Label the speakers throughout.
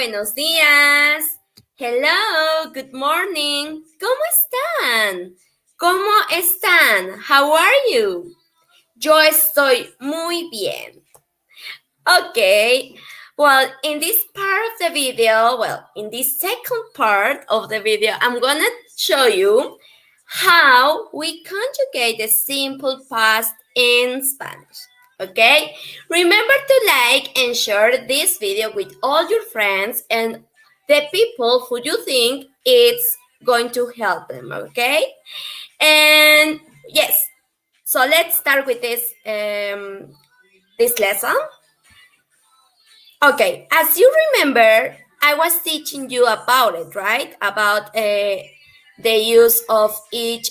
Speaker 1: buenos días. Hello, good morning. ¿Cómo están? ¿Cómo están? How are you? Yo estoy muy bien. Okay. Well, in this part of the video, in this second part of the video, I'm gonna show you how we conjugate the simple past in Spanish. Okay? Remember to like and share this video with all your friends and the people who you think it's going to help them, okay? And yes, so let's start with this lesson. Okay, as you remember, I was teaching you about it, right? About the use of each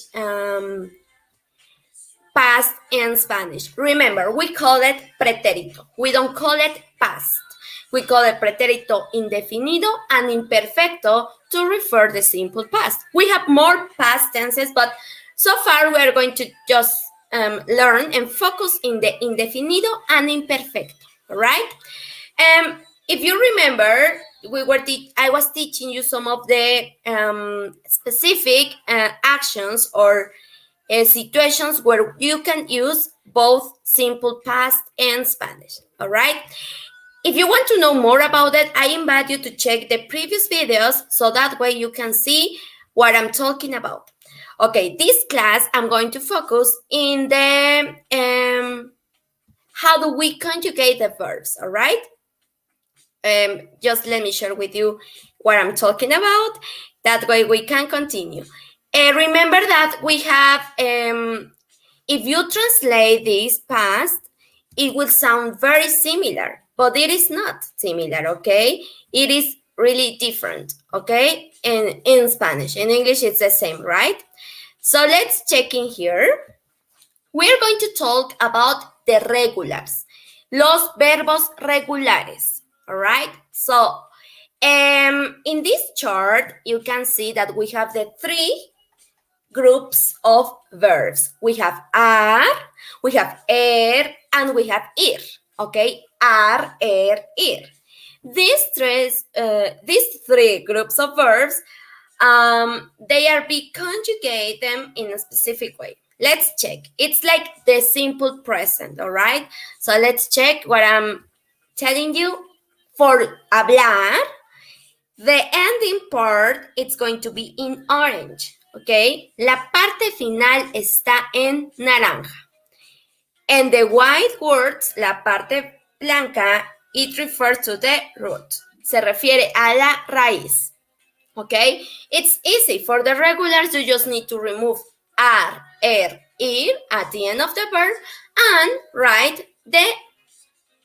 Speaker 1: past in Spanish. Remember, we call it pretérito. We don't call it past. We call it pretérito indefinido and imperfecto to refer the simple past. We have more past tenses, but so far we are going to just learn and focus in the indefinido and imperfecto, all right? If you remember, I was teaching you some of the specific actions or situations where you can use both simple past and Spanish, all right? If you want to know more about it, I invite you to check the previous videos so that way you can see what I'm talking about. Okay, this class, I'm going to focus in the how do we conjugate the verbs, all right? Just let me share with you what I'm talking about. That way we can continue. Remember that we have, if you translate this past, it will sound very similar, but it is not similar, okay? It is really different, okay? In Spanish, in English, it's the same, right? So let's check in here. We're going to talk about the regulars, los verbos regulares, all right? So in this chart, you can see that we have the three groups of verbs. We have are, we have and we have ir, okay? Are, ir. These three groups of verbs, they are be conjugate them in a specific way. Let's check. It's like the simple present, all right? So let's check what I'm telling you. For hablar, the ending part, it's going to be in orange, okay? La parte final está en naranja. And the white words, la parte blanca, it refers to the root. Se refiere a la raíz, okay? It's easy. For the regulars, you just need to remove ar, ir at the end of the verb and write the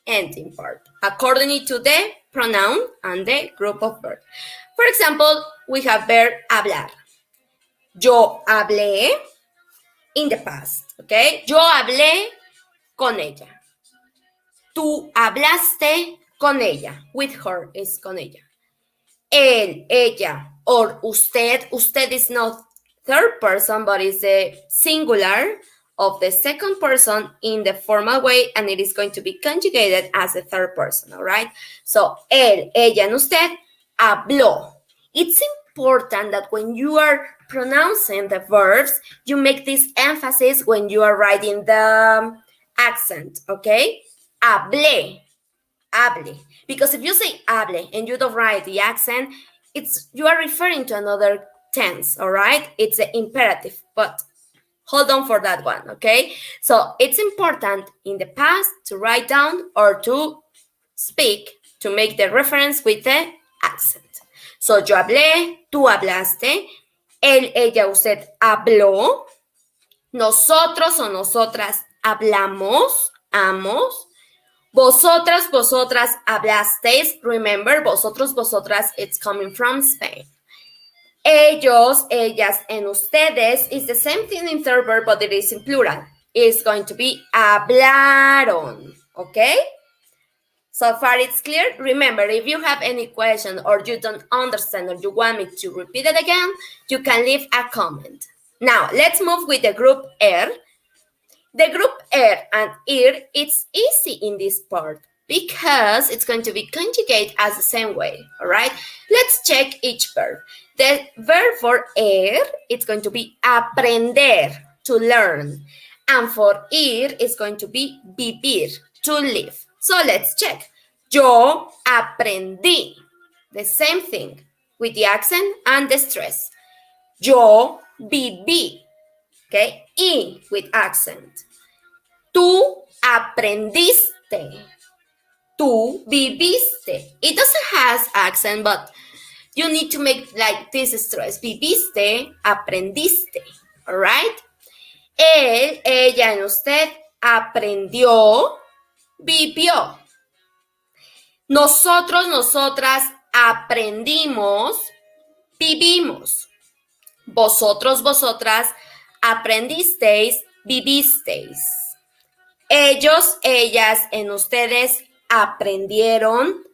Speaker 1: ending part according to the pronoun and the group of verbs. For example, we have verb hablar. Yo hablé in the past, okay? Yo hablé con ella. Tú hablaste con ella. With her is con ella. Él, ella, or usted. Usted is not third person, but is a singular of the second person in the formal way, and it is going to be conjugated as a third person, all right? So, él, ella, and usted habló. It's important that when you are pronouncing the verbs, you make this emphasis when you are writing the accent, okay? Hablé, hable. Because if you say hable and you don't write the accent, you are referring to another tense, all right? It's an imperative, but hold on for that one, okay? So it's important in the past to write down or to speak to make the reference with the accent. So yo hablé, tú hablaste, él, ella, usted habló, nosotros o nosotras hablamos, amos, vosotras, vosotras hablasteis. Remember, vosotros, vosotras, it's coming from Spain. Ellos, ellas, and ustedes is the same thing in third verb, but it is in plural. It's going to be hablaron, okay? So far it's clear? Remember, if you have any question or you don't understand or you want me to repeat it again, you can leave a comment. Now, let's move with the group The group and ir, it's easy in this part. because it's going to be conjugate as the same way, all right? Let's check each verb. The verb for it's going to be aprender, to learn. And for ir, it's going to be vivir, to live. So let's check. Yo aprendí. The same thing with the accent and the stress. Yo viví. Okay? Y with accent. Tú aprendiste. Tú viviste. It doesn't have accent, but you need to make like this stress. Viviste, aprendiste. All right? Él, ella, en usted aprendió, vivió. Nosotros, nosotras aprendimos, vivimos. Vosotros, vosotras aprendisteis, vivisteis. Ellos, ellas, en ustedes aprendieron,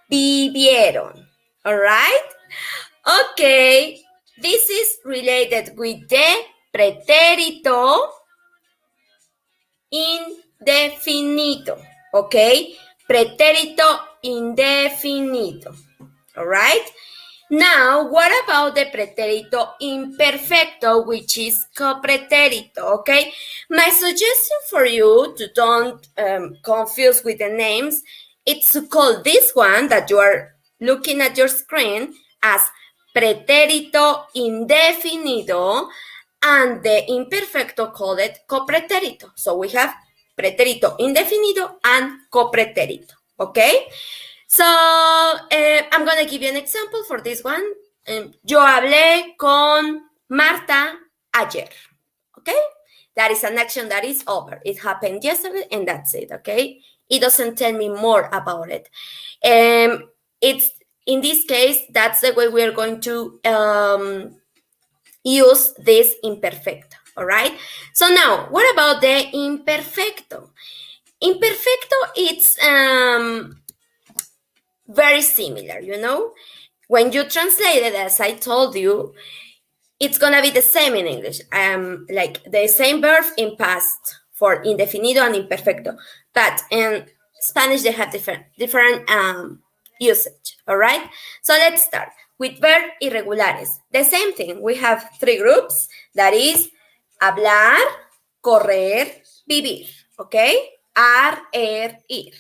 Speaker 1: vivieron. All right? Okay. This is related with the pretérito indefinido. Okay? Pretérito indefinido. All right? Now, what about the pretérito imperfecto, which is copretérito, okay? My suggestion for you to don't confuse with the names, it's to call this one that you are looking at your screen as pretérito indefinido, and the imperfecto call it copretérito. So we have pretérito indefinido and copretérito, okay? So, I'm going to give you an example for this one. Yo hablé con Marta ayer, okay? That is an action that is over. It happened yesterday and that's it, okay? It doesn't tell me more about it. It's, in this case, that's the way we're going to use this imperfecto, all right? So now, what about the imperfecto? Imperfecto, it's very similar, you know? When you translate it, as I told you, it's gonna be the same in English, like the same verb in past for indefinido and imperfecto, but in Spanish they have different usage, all right? So let's start with verb irregulares. The same thing, we have three groups, that is hablar, correr, vivir, okay? Ir.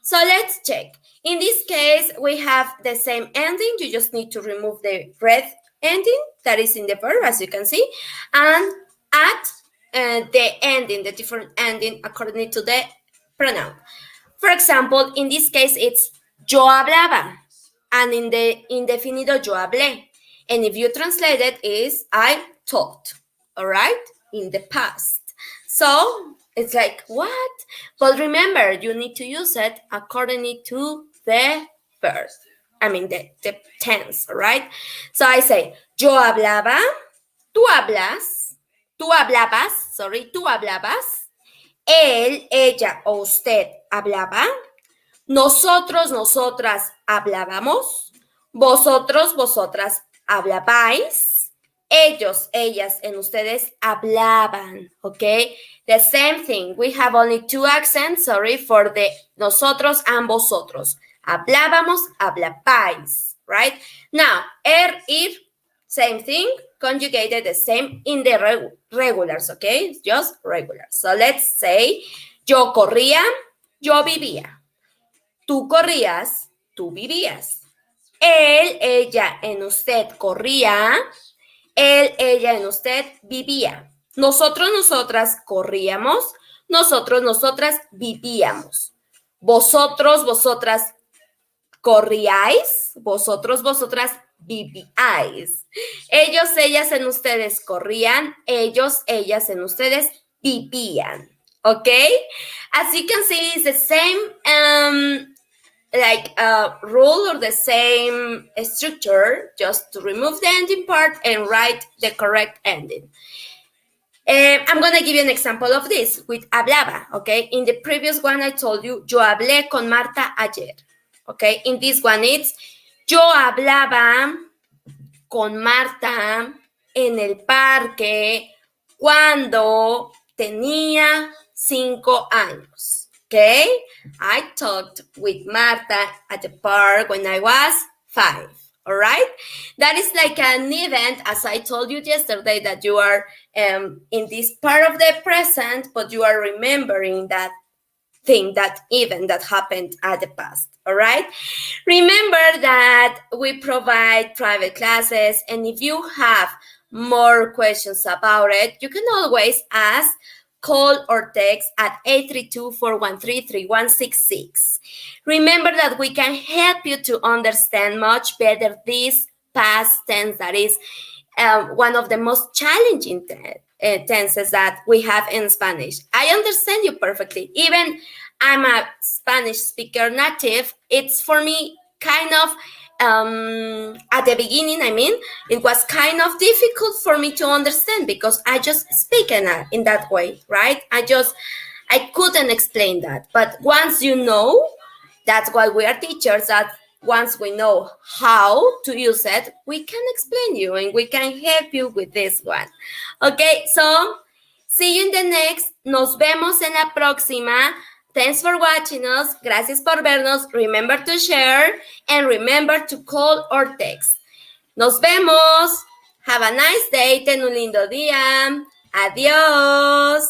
Speaker 1: So let's check. In this case, we have the same ending. You just need to remove the red ending that is in the verb, as you can see, and add the ending, the different ending according to the pronoun. For example, in this case, it's yo hablaba, and in the indefinido, yo hablé. And if you translate it, is I talked, all right, in the past. So it's like, what? But remember, you need to use it according to the verb. I mean, the tense, all right? So I say, yo hablaba, tú hablas, tú hablabas, él, ella o usted hablaba, nosotros, nosotras hablábamos, vosotros, vosotras hablabais, ellos, ellas, and ustedes hablaban, okay? The same thing. We have only two accents, for the nosotros and vosotros. Hablábamos, hablabais, right? Now, ir, same thing, conjugated the same in the regulars, okay? Just regulars. So let's say, yo corría, yo vivía. Tú corrías, tú vivías. Él, ella, en usted corría. Él, ella, en usted vivía. Nosotros, nosotras corríamos. Nosotros, nosotras vivíamos. Vosotros, vosotras corríais. Vosotros, vosotras vivíais. Ellos, ellas, en ustedes corrían. Ellos, ellas, en ustedes vivían. Okay? As you can see, it's the same rule or the same structure, just to remove the ending part and write the correct ending. I'm going to give you an example of this with hablaba, okay? In the previous one, I told you, yo hablé con Marta ayer, okay? In this one, it's, yo hablaba con Marta en el parque cuando tenía 5 años. Okay, I talked with Marta at the park when I was 5. All right, that is like an event, as I told you yesterday, that you are in this part of the present, but you are remembering that thing, that event that happened at the past. All right, remember that we provide private classes, and if you have more questions about it, you can always ask, call, or text at 832-413-3166. Remember that we can help you to understand much better this past tense that is one of the most challenging tenses that we have in Spanish. I understand you perfectly. Even I'm a Spanish speaker native, it's for me kind of at the beginning, it was kind of difficult for me to understand because I just speak in that way, right? I couldn't explain that. But once you know, that's why we are teachers, that once we know how to use it, we can explain you and we can help you with this one. Okay, so see you in the next. Nos vemos en la próxima. Thanks for watching us. Gracias por vernos. Remember to share and remember to call or text. Nos vemos. Have a nice day. Ten un lindo día. Adiós.